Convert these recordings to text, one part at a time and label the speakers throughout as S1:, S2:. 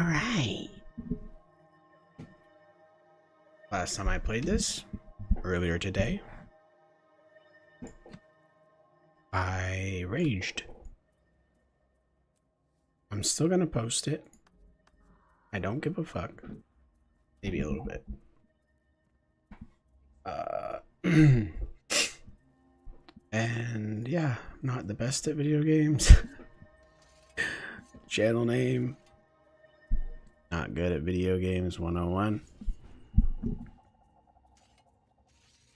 S1: Alright. Last time I played this, earlier today, I raged. I'm still gonna post it. I don't give a fuck. Maybe a little bit. And yeah, not the best at video games. Channel name, not good at video games 101.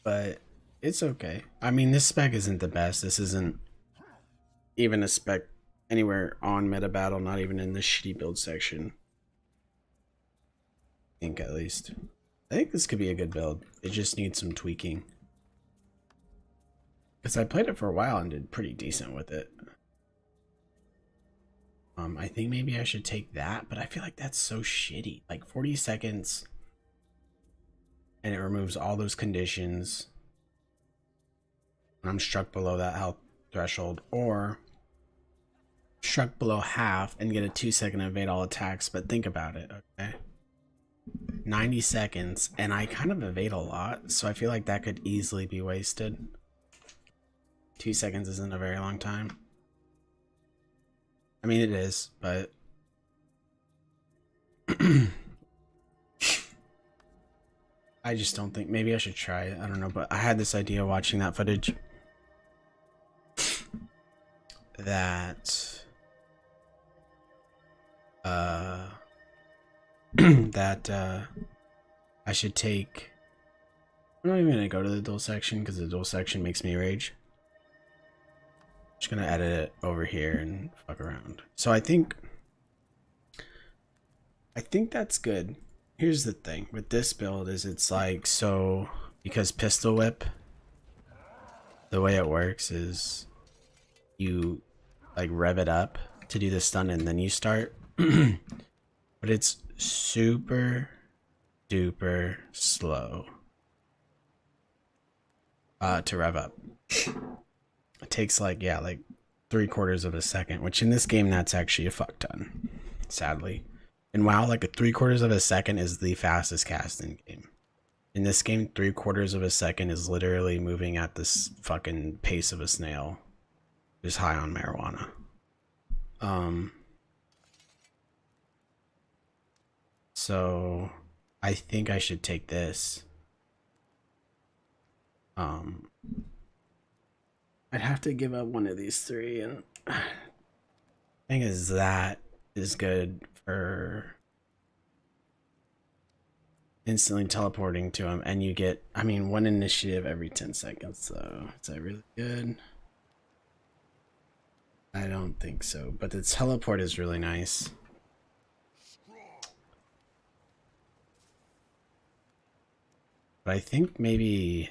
S1: But it's okay. I mean, this spec isn't the best. This isn't even a spec anywhere on meta battle, not even in the shitty build section. I think, at least. I think this could be a good build. It just needs some tweaking. Because I played it for a while and did pretty decent with it. I think maybe I should take that, but I feel like that's so shitty. Like 40 seconds and it removes all those conditions. And I'm struck below that health threshold, or struck below half and get a 2-second evade all attacks. But think about it, okay? 90 seconds and I kind of evade a lot, so I feel like that could easily be wasted. 2 seconds isn't a very long time. I mean, it is, but I just don't think, maybe I should try it. I don't know, but I had this idea watching that footage that I should take. I'm not even gonna go to the dual section because the dual section makes me rage. Just gonna edit it over here and fuck around. So I think that's good. Here's the thing with this build is it's like, so because pistol whip, the way it works is you like rev it up to do the stun and then you start. But it's super duper slow to rev up. It takes like, yeah, like 3/4 of a second, which in this game that's actually a fuck ton, sadly. And WoW, like a 3/4 of a second is the fastest cast in game. In this game, 3/4 of a second is literally moving at this fucking pace of a snail, just high on marijuana. So I think I should take this. I'd have to give up one of these three, and thing is that is good for instantly teleporting to him, and you get, I mean, 1 initiative every 10 seconds, so is that really good? I don't think so, but the teleport is really nice. But I think maybe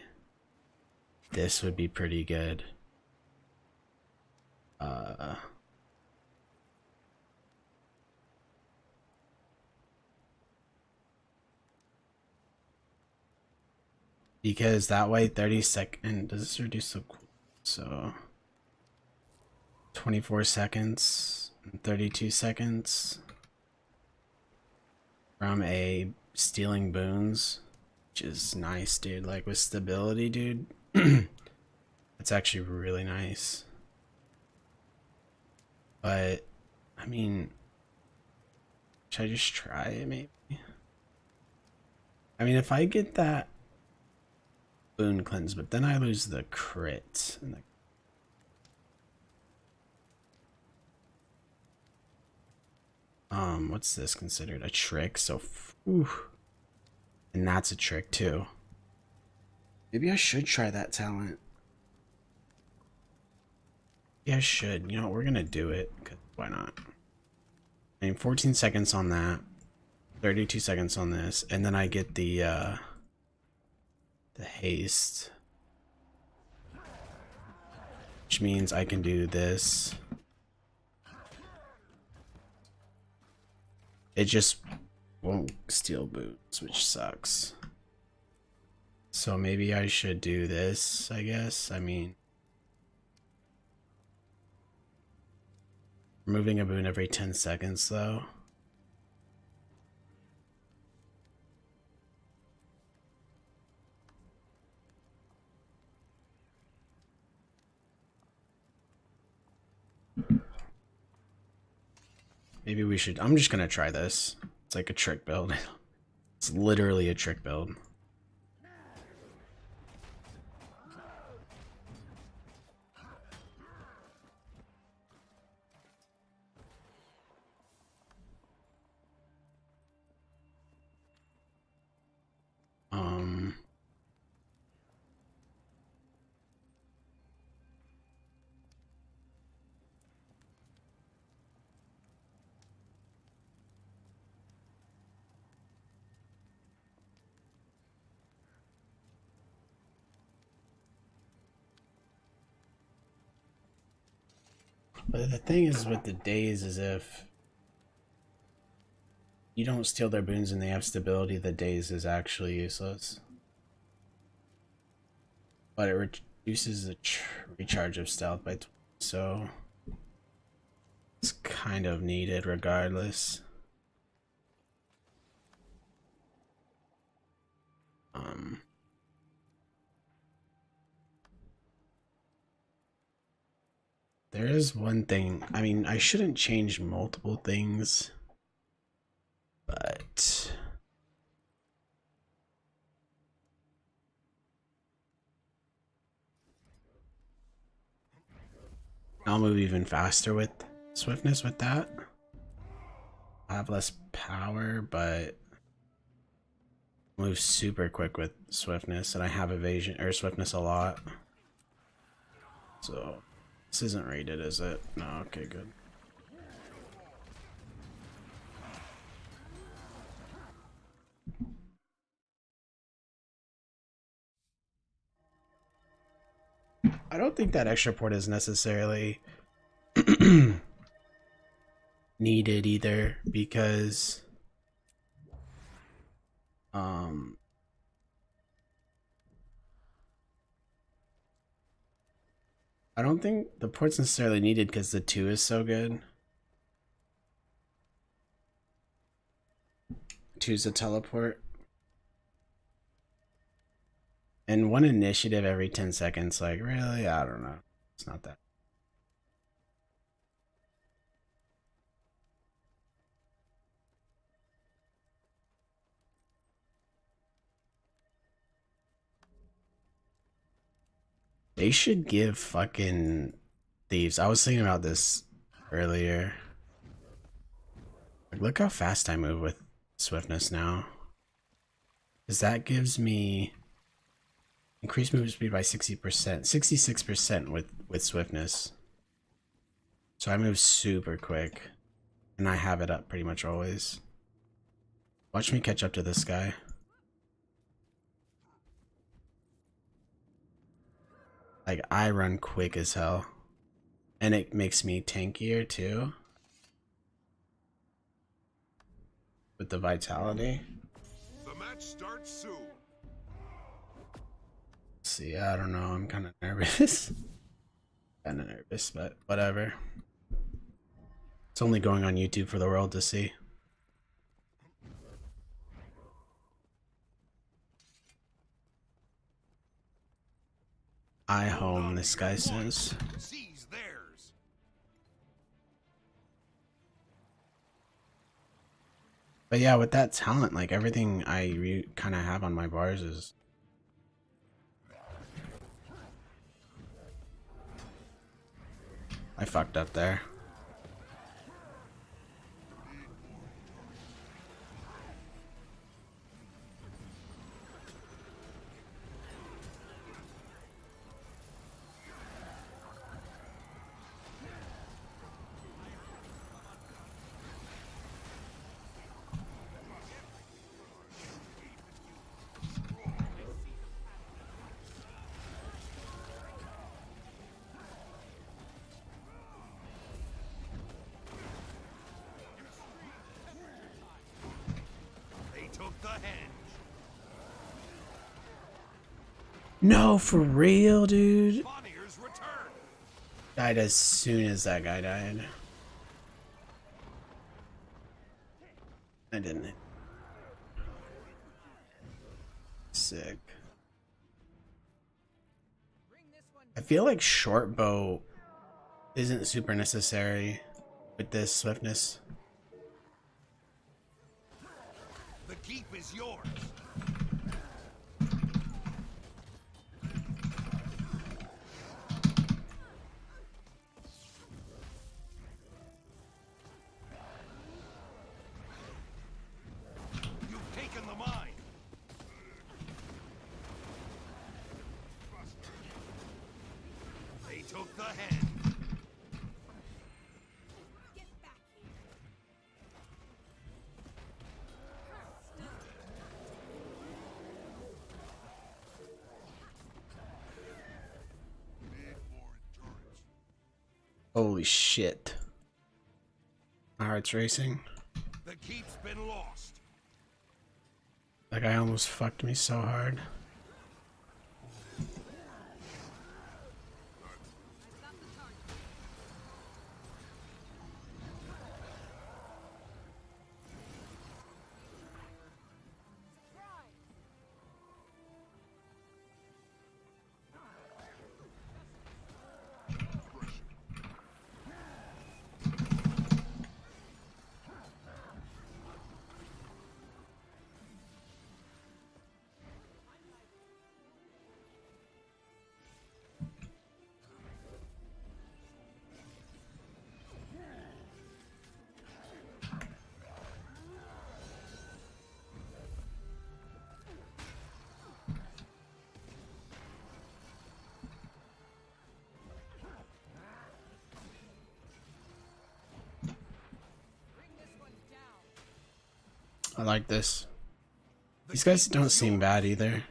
S1: this would be pretty good. Because that way 30 seconds, does this reduce the, so 24 seconds and 32 seconds from a stealing boons, which is nice, dude. Like with stability, dude. It's actually really nice. But I mean, should I just try it maybe? I mean, if I get that boon cleanse, but then I lose the crit and the what's this considered? A trick? So and that's a trick too. Maybe I should try that talent. Yeah, I should. You know what, we're gonna do it, 'cause why not? I mean, 14 seconds on that, 32 seconds on this, and then I get the haste, which means I can do this. It just won't steal boots, which sucks. So maybe I should do this, I guess. I mean, removing a boon every 10 seconds though. Maybe we should. I'm just gonna try this. It's like a trick build. It's literally a trick build. But the thing is with the days is if you don't steal their boons and they have stability, the days is actually useless. But it reduces the recharge of stealth by 20, so it's kind of needed regardless. There is one thing. I mean, I shouldn't change multiple things, but I'll move even faster with swiftness with that. I have less power, but move super quick with swiftness, and I have evasion or swiftness a lot. So this isn't rated, is it? No, okay, good. I don't think that extra port is necessarily needed either, because I don't think the port's necessarily needed because the 2 is so good. 2's a teleport. And 1 initiative every 10 seconds, like, really? I don't know. It's not that. They should give fucking thieves. I was thinking about this earlier. Like, look how fast I move with swiftness now. Because that gives me increased movement speed by 60%, 66% with swiftness. So I move super quick. And I have it up pretty much always. Watch me catch up to this guy. Like, I run quick as hell. And it makes me tankier too. With the vitality.
S2: The match starts soon.
S1: See, I don't know. I'm kind of nervous. Kind of nervous, but whatever. It's only going on YouTube for the world to see. I home, this guy says.
S2: Seize theirs.
S1: But yeah, with that talent, like everything I kind of have on my bars is. I fucked up there.
S2: Took the henge.
S1: No, for real, dude.
S2: Bonniers return.
S1: Died as soon as that guy died. I didn't. Sick. I feel like short bow isn't super necessary with this swiftness.
S2: The keep is yours. You've taken the mine. They took the hen.
S1: Holy shit. My heart's racing.
S2: The keep's been lost.
S1: That guy almost fucked me so hard. I like this. These guys don't seem bad either.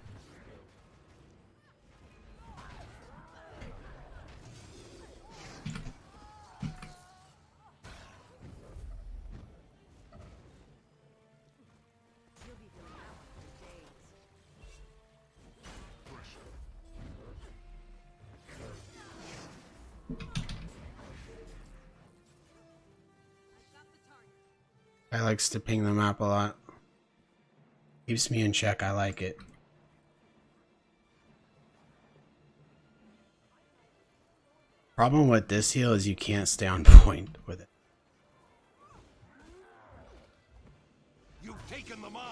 S1: I likes to ping the map a lot. Keeps me in check, I like it. Problem with this heal is you can't stay on point with it.
S2: You've taken the mine.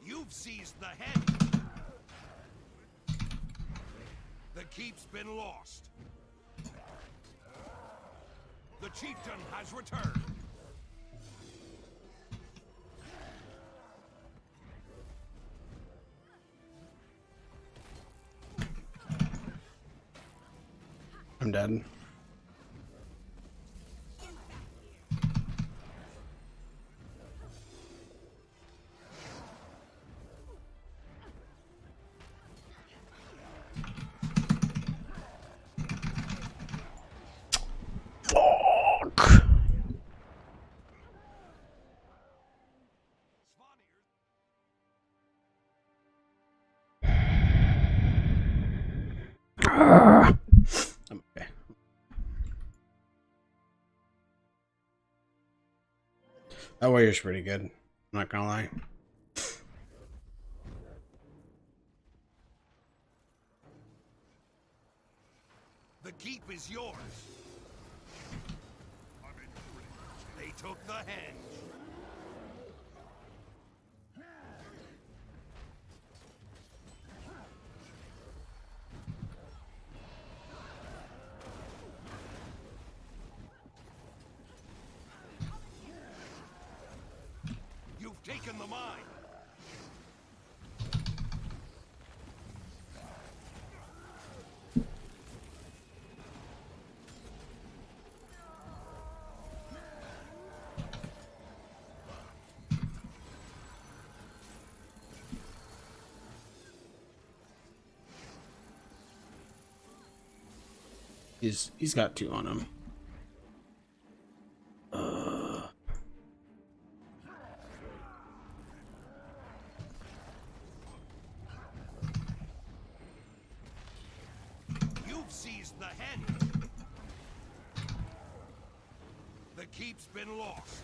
S2: You've seized the hen. The keep's been lost. The chieftain has returned.
S1: I'm dead. I'm okay. That warrior's pretty good. I'm not gonna lie.
S2: The keep is yours. They took the henge. You've taken the mine.
S1: He's got 2 on him.
S2: You've seized the hen. The keep's been lost.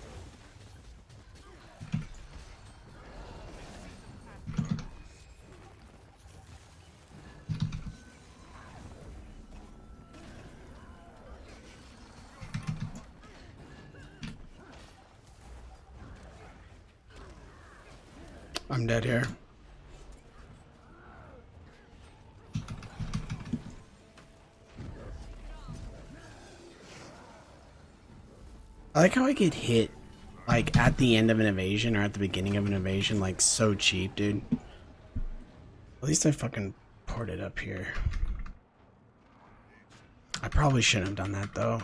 S1: I'm dead here. I like how I get hit like at the end of an invasion or at the beginning of an invasion, like so cheap, dude. At least I fucking poured it up here. I probably shouldn't have done that though.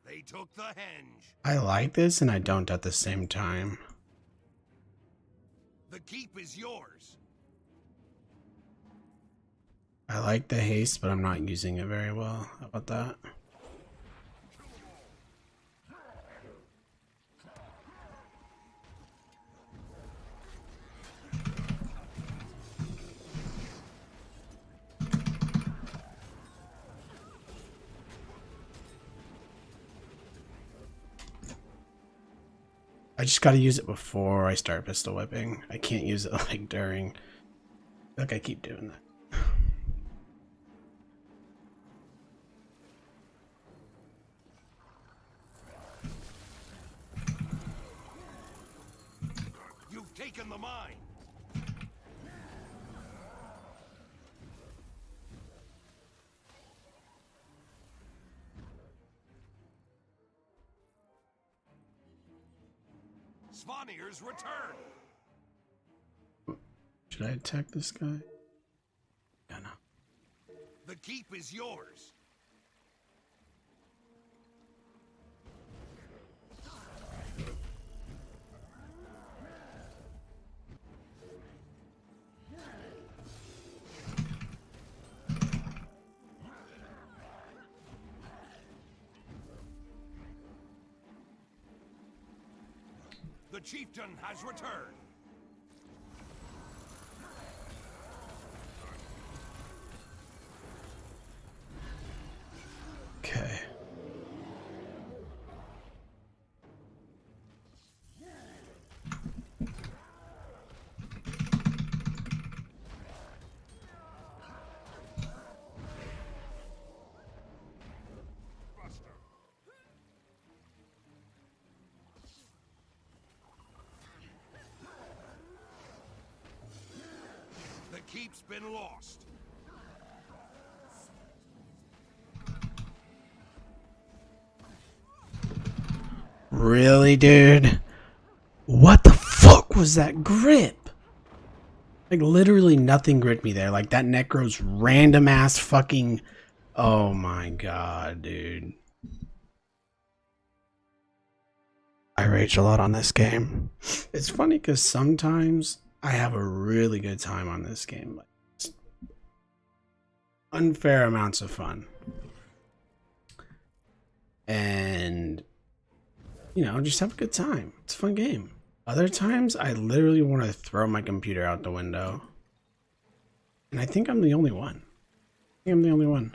S2: They took the henge.
S1: I like this and I don't at the same time.
S2: The keep is yours.
S1: I like the haste, but I'm not using it very well. How about that? I just gotta use it before I start pistol whipping. I can't use it like during. Like I keep doing that.
S2: You've taken the mine. Svanir's return.
S1: Should I attack this guy? No, no.
S2: The keep is yours. The chieftain has returned.
S1: Okay.
S2: The keep's been lost.
S1: Really, dude? What the fuck was that grip? Like literally nothing gripped me there. Like that Necro's random ass fucking. Oh my god, dude. I rage a lot on this game. It's funny because sometimes I have a really good time on this game. Like unfair amounts of fun. And you know, just have a good time. It's a fun game. Other times, I literally want to throw my computer out the window. And I think I'm the only one. I think I'm the only one.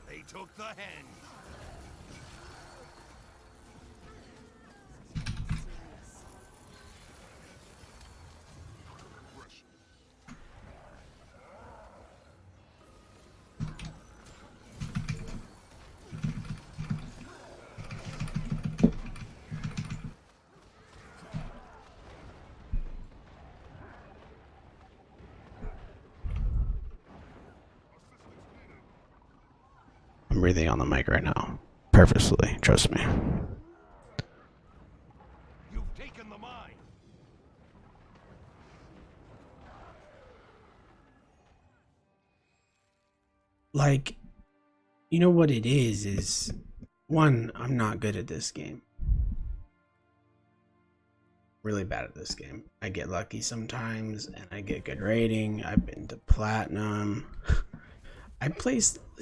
S2: They took the henge.
S1: I'm breathing on the mic right now. Purposely, trust me.
S2: You've taken the mine.
S1: Like, you know what it is one, I'm not good at this game. Really bad at this game. I get lucky sometimes and I get good rating. I've been to platinum. I placed in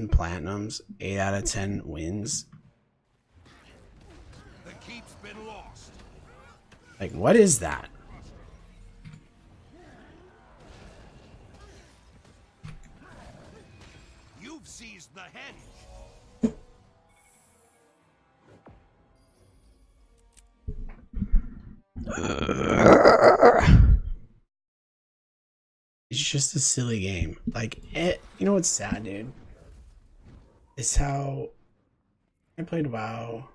S1: platinums 8 out of 10 wins.
S2: The keep's been lost.
S1: Like what is that? It's just a silly game. Like, you know what's sad, dude? It's how I played WoW.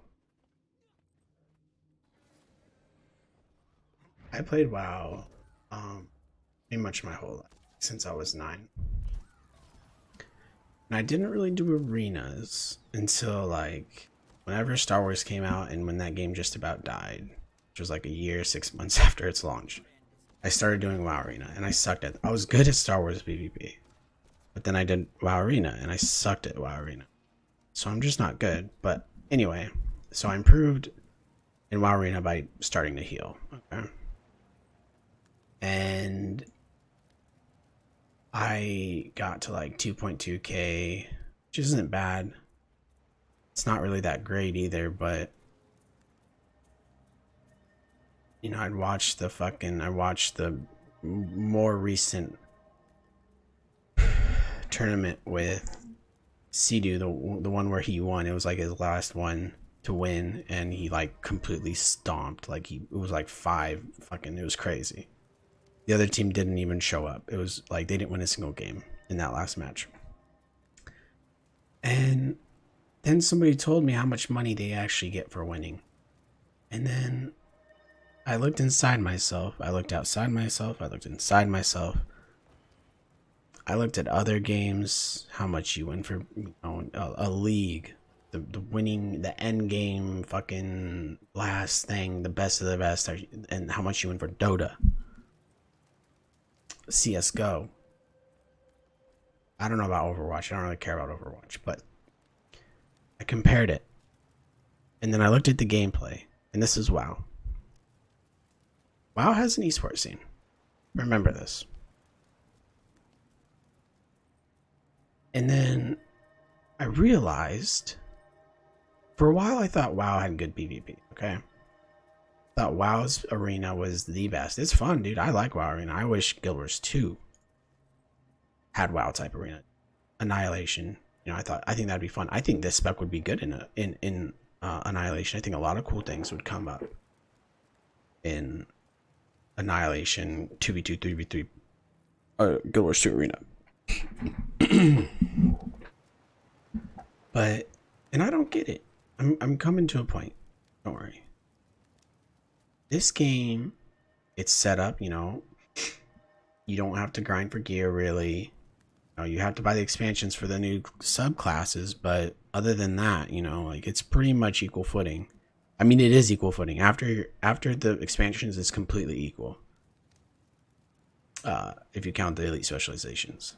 S1: I played WoW, pretty much my whole life since I was 9. And I didn't really do arenas until like whenever Star Wars came out and when that game just about died, which was like a year, 6 months after its launch. I started doing WoW Arena and I sucked at it. I was good at Star Wars PvP, but then I did WoW Arena and I sucked at WoW Arena. So I'm just not good. But anyway, so I improved in WoW Arena by starting to heal. Okay. And I got to like 2.2k, which isn't bad. It's not really that great either, but you know, I watched the more recent tournament with Sidu, the one where he won. It was like his last one to win, and he like completely stomped. Like it was like 5 fucking. It was crazy. The other team didn't even show up. It was like they didn't win a single game in that last match. And then somebody told me how much money they actually get for winning. And then I looked inside myself. I looked outside myself. I looked inside myself. I looked at other games, how much you win for, you know, a league, the winning, the end game, fucking last thing, the best of the best, and how much you win for Dota, CS:GO. I don't know about Overwatch. I don't really care about Overwatch, but I compared it, and then I looked at the gameplay, and this is WoW. WoW has an esports scene. Remember this. And then I realized, for a while I thought WoW had good PvP, okay? I thought WoW's arena was the best. It's fun, dude. I like WoW Arena. I wish Guild Wars 2 had WoW type arena. Annihilation. You know, I think that'd be fun. I think this spec would be good in Annihilation. I think a lot of cool things would come up in Annihilation 2v2, 3v3, Guild Wars 2 arena. But, and I don't get it. I'm coming to a point. Don't worry. This game, it's set up, you know, you don't have to grind for gear really. You know, you have to buy the expansions for the new subclasses, but other than that, you know, like it's pretty much equal footing. I mean, it is equal footing. After the expansions, it's completely equal. If you count the elite specializations.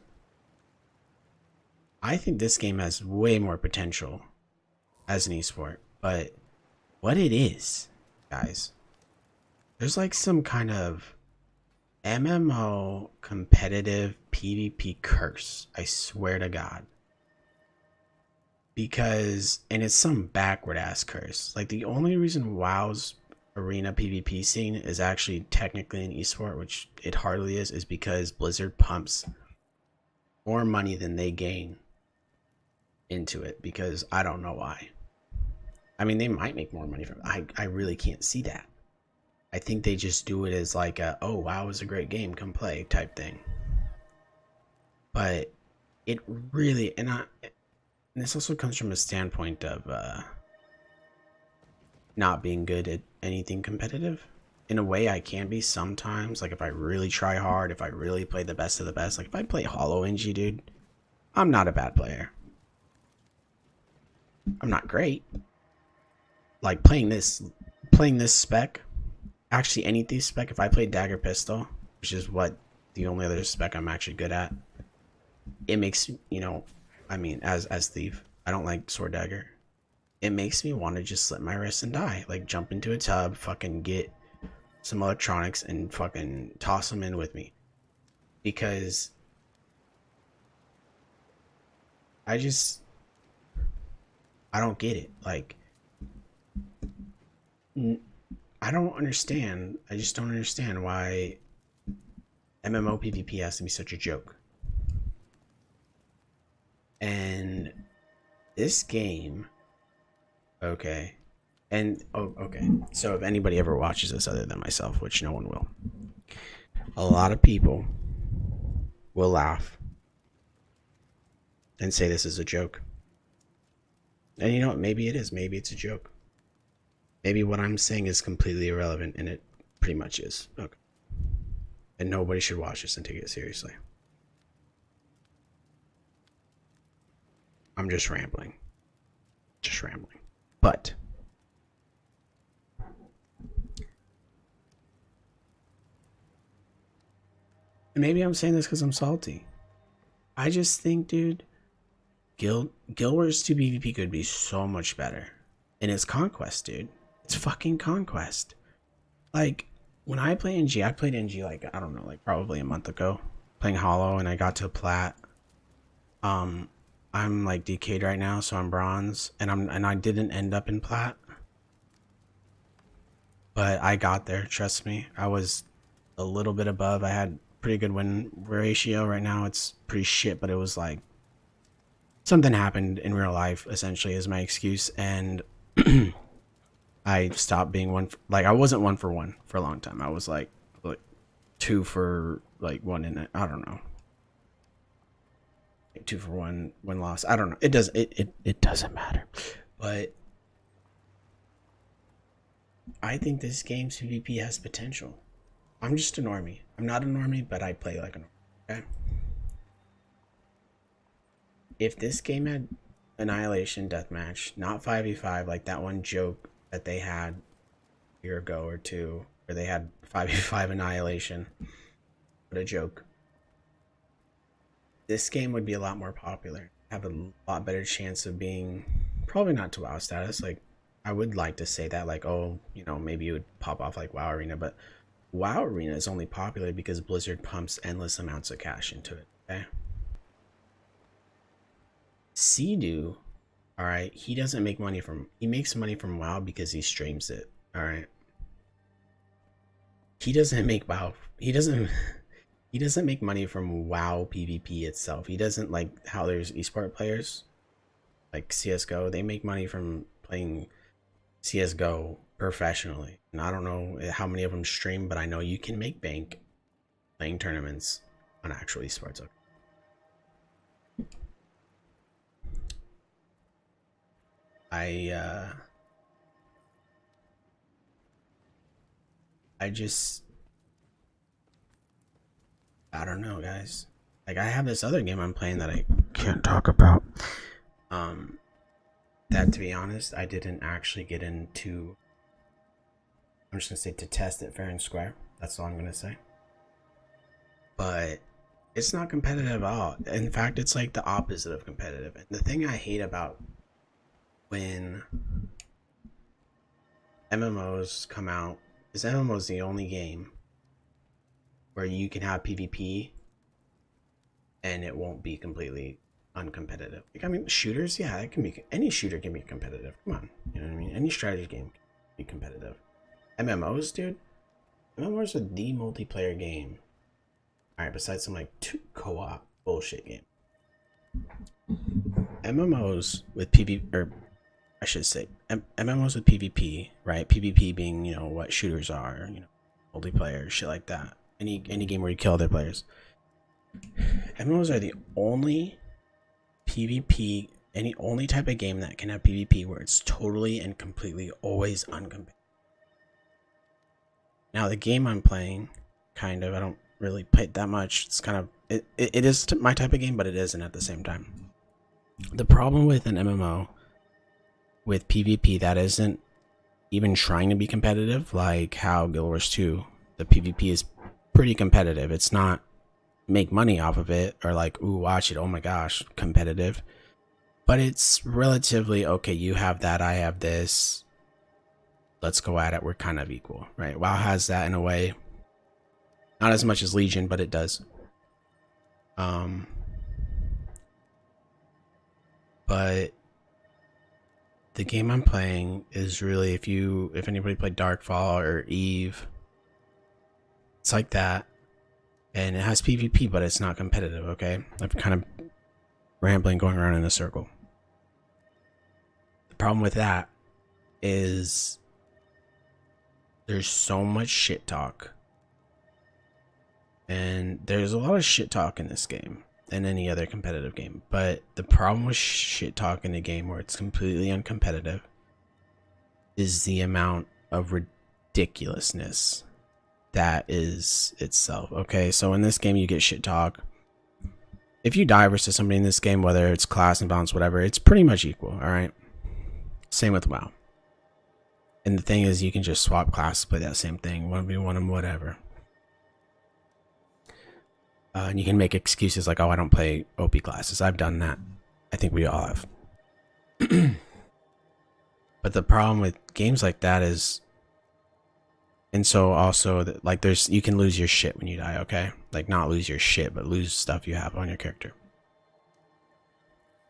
S1: I think this game has way more potential as an esport, but what it is, guys, there's like some kind of MMO competitive PvP curse. I swear to God. Because, and it's some backward ass curse. Like the only reason WoW's arena PvP scene is actually technically an esport, which it hardly is because Blizzard pumps more money than they gain into it, because I don't know why. I mean, they might make more money from it. I really can't see that. I think they just do it as like a, oh, WoW is a great game, come play type thing. But it really, and this also comes from a standpoint of not being good at anything competitive. In a way, I can be sometimes. Like if I really try hard, if I really play the best of the best. Like if I play Hollow NG, dude, I'm not a bad player. I'm not great. Like playing this spec, actually any thief spec, if I play Dagger Pistol, which is what the only other spec I'm actually good at, it makes, you know, I mean, as thief, I don't like sword dagger. It makes me want to just slit my wrist and die. Like jump into a tub, fucking get some electronics and fucking toss them in with me. Because I don't get it. Like, I don't understand. I just don't understand why MMO PvP has to be such a joke. And this game, okay, And oh, okay. So if anybody ever watches this other than myself, which no one will, a lot of people will laugh and say this is a joke. And you know what? Maybe it is. Maybe it's a joke. Maybe what I'm saying is completely irrelevant, and it pretty much is. Okay. And nobody should watch this and take it seriously. I'm just rambling. Just rambling. But maybe I'm saying this because I'm salty. I just think, dude, Guild Wars 2 PvP could be so much better. And it's Conquest, dude. It's fucking Conquest. Like, when I play NG, I played NG like, I don't know, like probably a month ago. Playing Hollow, and I got to Plat. I'm like DK'd right now, so I'm Bronze. And I didn't end up in Plat. But I got there, trust me. I was a little bit above. I had pretty good win ratio. Right now it's pretty shit, but it was like something happened in real life, essentially, is my excuse. And I stopped being like, I wasn't 1 for 1 for a long time. I was like 2 for like 1 in it. I don't know. 2 for 1 loss. I don't know. It doesn't matter. But I think this game's PvP has potential. I'm just a normie. I'm not a normie, but I play like a normie. Okay? If this game had Annihilation Deathmatch, not 5v5 like that one joke that they had a year ago or two, where they had 5v5 Annihilation, what a joke. This game would be a lot more popular. Have a lot better chance of being, probably not to WoW status. Like, I would like to say that, like, oh, you know, maybe it would pop off like WoW Arena, but WoW Arena is only popular because Blizzard pumps endless amounts of cash into it, okay? Sea-Doo, alright, he doesn't make money from, he makes money from WoW because he streams it, alright? He doesn't make WoW, he doesn't make money from WoW PvP itself. He doesn't, like how there's esport players, like CSGO, they make money from playing CSGO professionally. And I don't know how many of them stream, but I know you can make bank playing tournaments on actual esports. Okay. I don't know, guys. Like, I have this other game I'm playing that I can't talk about. That, to be honest, I didn't actually get into. I'm just gonna say to test it fair and square. That's all I'm gonna say. But it's not competitive at all. In fact, it's like the opposite of competitive. And the thing I hate about when MMOs come out is MMOs the only game where you can have PvP and it won't be completely uncompetitive. Like, I mean, shooters, yeah, it can be, any shooter can be competitive. Come on, you know what I mean? Any strategy game can be competitive. MMOs, dude, MMOs are the multiplayer game. All right, besides some like co-op bullshit game. MMOs with PvP, or I should say, MMOs with PvP, right? PvP being, you know, what shooters are, you know, multiplayer, shit like that. Any game where you kill other players. MMOs are the only PvP, only type of game that can have PvP where it's totally and completely always uncompetitive. Now, the game I'm playing, kind of, I don't really play it that much. It's kind of, it is my type of game, but it isn't at the same time. The problem with an MMO with PvP that isn't even trying to be competitive, like how Guild Wars 2, the PvP is pretty competitive. It's not make money off of it or like, ooh, watch it, oh my gosh, competitive. But it's relatively, okay, you have that, I have this. Let's go at it. We're kind of equal, right? WoW has that in a way. Not as much as Legion, but it does. But the game I'm playing is really, if anybody played Darkfall or Eve, it's like that. And it has PvP, but it's not competitive, okay? I'm kind of rambling, going around in a circle. The problem with that is there's so much shit talk. And there's a lot of shit talk in this game and any other competitive game. But the problem with shit talk in a game where it's completely uncompetitive is the amount of ridiculousness that is itself. Okay, so in this game you get shit talk. If you die versus somebody in this game, whether it's class and balance, whatever, it's pretty much equal, alright? Same with WoW. And the thing is, you can just swap classes, play that same thing, 1v1 and whatever. And you can make excuses like, oh, I don't play OP classes. I've done that. I think we all have. But the problem with games like that is, and so also that, like, you can lose your shit when you die, okay? Like, not lose your shit, but lose stuff you have on your character.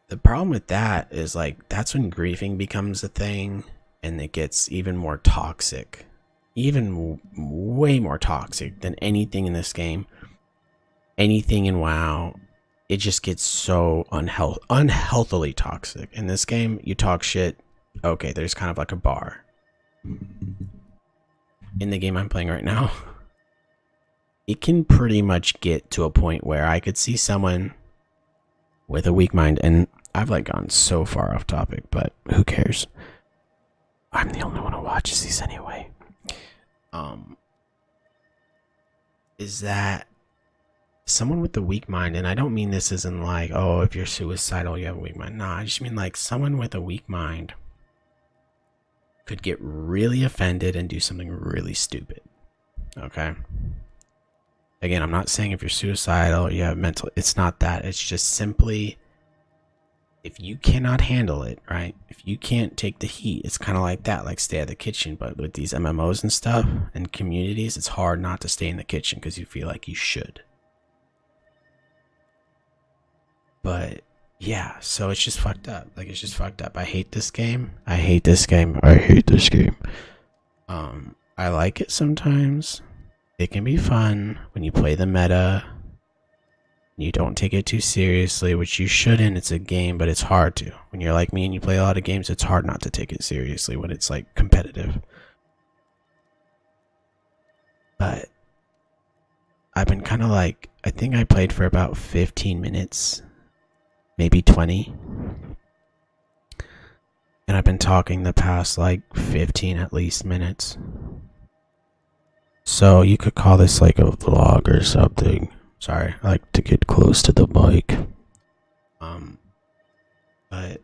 S1: The problem with that is, like, that's when griefing becomes a thing, and it gets even more toxic. Even way more toxic than anything in this game. Anything in WoW. It just gets so unhealthily toxic. In this game, you talk shit, okay, there's kind of like a bar. In the game I'm playing right now, it can pretty much get to a point where I could see someone with a weak mind, and I've like gone so far off topic, but who cares? I'm the only one who watches these anyway. Is that someone with a weak mind, and I don't mean this as in like, oh, if you're suicidal, you have a weak mind. Nah, I just mean like someone with a weak mind could get really offended and do something really stupid. Okay? Again, I'm not saying if you're suicidal or you have mental, it's not that. It's just simply, if you cannot handle it, right? If you can't take the heat, it's kind of like that, like stay at the kitchen. But with these MMOs and stuff and communities, it's hard not to stay in the kitchen because you feel like you should. But yeah, so it's just fucked up. Like, it's just fucked up. I hate this game. I hate this game. I hate this game. I like it sometimes. It can be fun when you play the meta. You don't take it too seriously, which you shouldn't. It's a game, but it's hard to. When you're like me and you play a lot of games, it's hard not to take it seriously when it's like competitive. But I've been kind of like, I think I played for about 15 minutes, maybe 20. And I've been talking the past like 15 at least minutes. So you could call this like a vlog or something. Sorry, I like to get close to the mic. But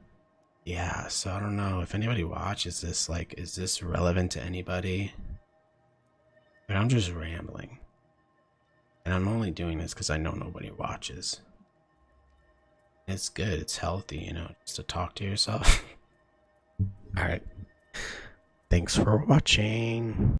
S1: yeah, so I don't know if anybody watches this, like, is this relevant to anybody? But I'm just rambling. And I'm only doing this because I know nobody watches. It's good, it's healthy, you know, just to talk to yourself. Alright. Thanks for watching.